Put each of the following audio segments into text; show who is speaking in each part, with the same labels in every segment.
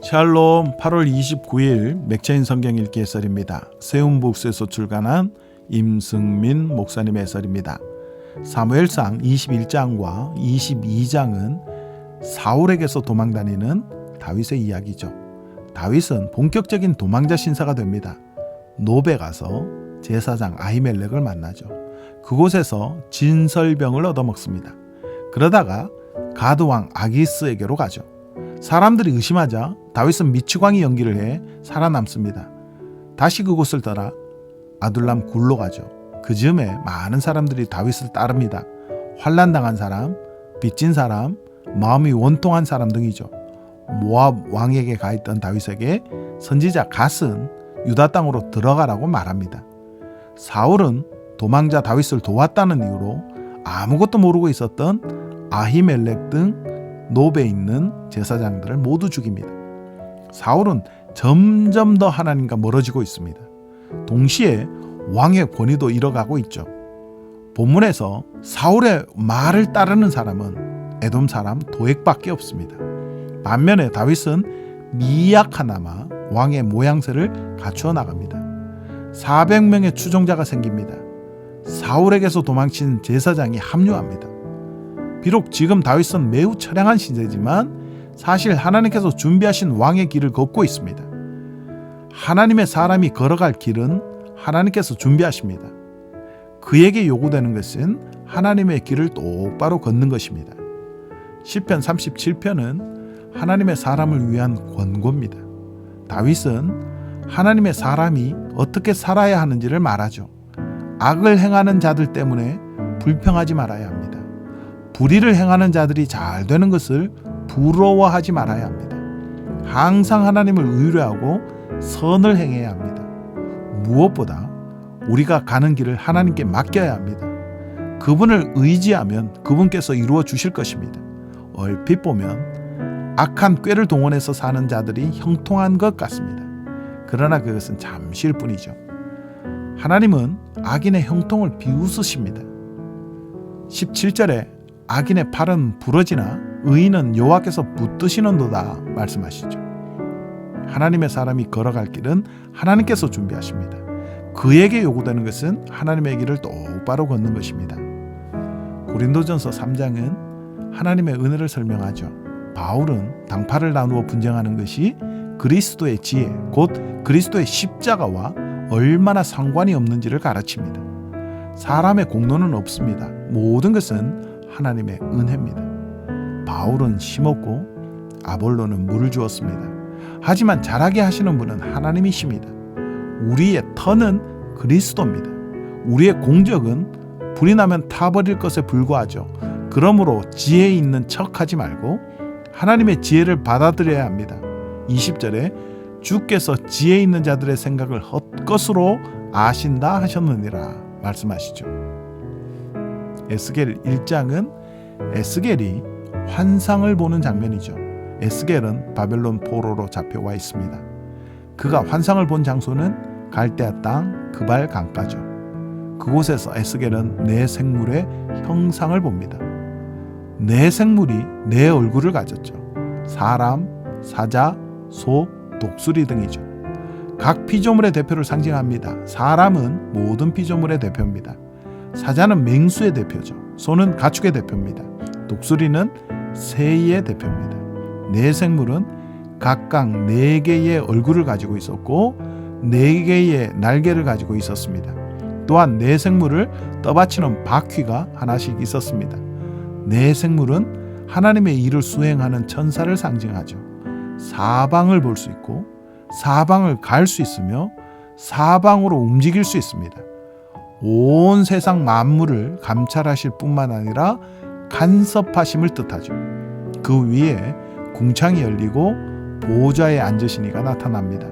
Speaker 1: 샬롬. 8월 29일 맥체인 성경 읽기 해설입니다. 세움북스에서 출간한 임승민 목사님의 해설입니다. 사무엘상 21장과 22장은 사울에게서 도망다니는 다윗의 이야기죠. 다윗은 본격적인 도망자 신사가 됩니다. 노베 가서 제사장 아히멜렉을 만나죠. 그곳에서 진설병을 얻어먹습니다. 그러다가 가드왕 아기스에게로 가죠. 사람들이 의심하자 다윗은 미치광이 연기를 해 살아남습니다. 다시 그곳을 떠나 아둘람 굴로 가죠. 그 즈음에 많은 사람들이 다윗을 따릅니다. 환난당한 사람, 빚진 사람, 마음이 원통한 사람 등이죠. 모압 왕에게 가있던 다윗에게 선지자 갓은 유다 땅으로 들어가라고 말합니다. 사울은 도망자 다윗을 도왔다는 이유로 아무것도 모르고 있었던 아히멜렉 등 노베에 있는 제사장들을 모두 죽입니다. 사울은 점점 더 하나님과 멀어지고 있습니다. 동시에 왕의 권위도 잃어가고 있죠. 본문에서 사울의 말을 따르는 사람은 에돔 사람 도액밖에 없습니다. 반면에 다윗은 미약하나마 왕의 모양새를 갖추어 나갑니다. 400명의 추종자가 생깁니다. 사울에게서 도망친 제사장이 합류합니다. 비록 지금 다윗은 매우 처량한 신세지만 사실 하나님께서 준비하신 왕의 길을 걷고 있습니다. 하나님의 사람이 걸어갈 길은 하나님께서 준비하십니다. 그에게 요구되는 것은 하나님의 길을 똑바로 걷는 것입니다. 시편 37편은 하나님의 사람을 위한 권고입니다. 다윗은 하나님의 사람이 어떻게 살아야 하는지를 말하죠. 악을 행하는 자들 때문에 불평하지 말아야 합니다. 불의를 행하는 자들이 잘 되는 것을 부러워하지 말아야 합니다. 항상 하나님을 의뢰하고 선을 행해야 합니다. 무엇보다 우리가 가는 길을 하나님께 맡겨야 합니다. 그분을 의지하면 그분께서 이루어 주실 것입니다. 얼핏 보면 악한 꾀를 동원해서 사는 자들이 형통한 것 같습니다. 그러나 그것은 잠시일 뿐이죠. 하나님은 악인의 형통을 비웃으십니다. 17절에 악인의 팔은 부러지나 의인은 여호와께서 붙드시는도다 말씀하시죠. 하나님의 사람이 걸어갈 길은 하나님께서 준비하십니다. 그에게 요구되는 것은 하나님의 길을 똑바로 걷는 것입니다. 고린도전서 3장은 하나님의 은혜를 설명하죠. 바울은 당파를 나누어 분쟁하는 것이 그리스도의 지혜, 곧 그리스도의 십자가와 얼마나 상관이 없는지를 가르칩니다. 사람의 공로는 없습니다. 모든 것은 하나님의 은혜입니다. 바울은 심었고 아볼로는 물을 주었습니다. 하지만 자라게 하시는 분은 하나님이십니다. 우리의 터는 그리스도입니다. 우리의 공적은 불이 나면 타버릴 것에 불과하죠. 그러므로 지혜 있는 척하지 말고 하나님의 지혜를 받아들여야 합니다. 20절에 주께서 지혜 있는 자들의 생각을 헛것으로 아신다 하셨느니라 말씀하시죠. 에스겔 1장은 에스겔이 환상을 보는 장면이죠. 에스겔은 바벨론 포로로 잡혀와 있습니다. 그가 환상을 본 장소는 갈대아 땅 그발 강가죠. 그곳에서 에스겔은 네 생물의 형상을 봅니다. 네 생물이 네 얼굴을 가졌죠. 사람, 사자, 소, 독수리 등이죠. 각 피조물의 대표를 상징합니다. 사람은 모든 피조물의 대표입니다. 사자는 맹수의 대표죠. 소는 가축의 대표입니다. 독수리는 새의 대표입니다. 네 생물은 각각 4개의 얼굴을 가지고 있었고 4개의 날개를 가지고 있었습니다. 또한 네 생물을 떠받치는 바퀴가 하나씩 있었습니다. 네 생물은 하나님의 일을 수행하는 천사를 상징하죠. 사방을 볼 수 있고 사방을 갈 수 있으며 사방으로 움직일 수 있습니다. 온 세상 만물을 감찰하실 뿐만 아니라 간섭하심을 뜻하죠. 그 위에 궁창이 열리고 보좌에 앉으시니가 나타납니다.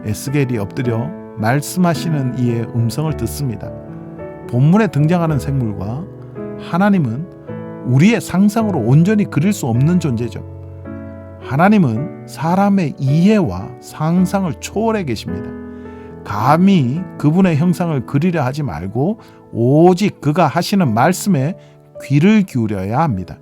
Speaker 1: 에스겔이 엎드려 말씀하시는 이의 음성을 듣습니다. 본문에 등장하는 생물과 하나님은 우리의 상상으로 온전히 그릴 수 없는 존재죠. 하나님은 사람의 이해와 상상을 초월해 계십니다. 감히 그분의 형상을 그리려 하지 말고 오직 그가 하시는 말씀에 귀를 기울여야 합니다.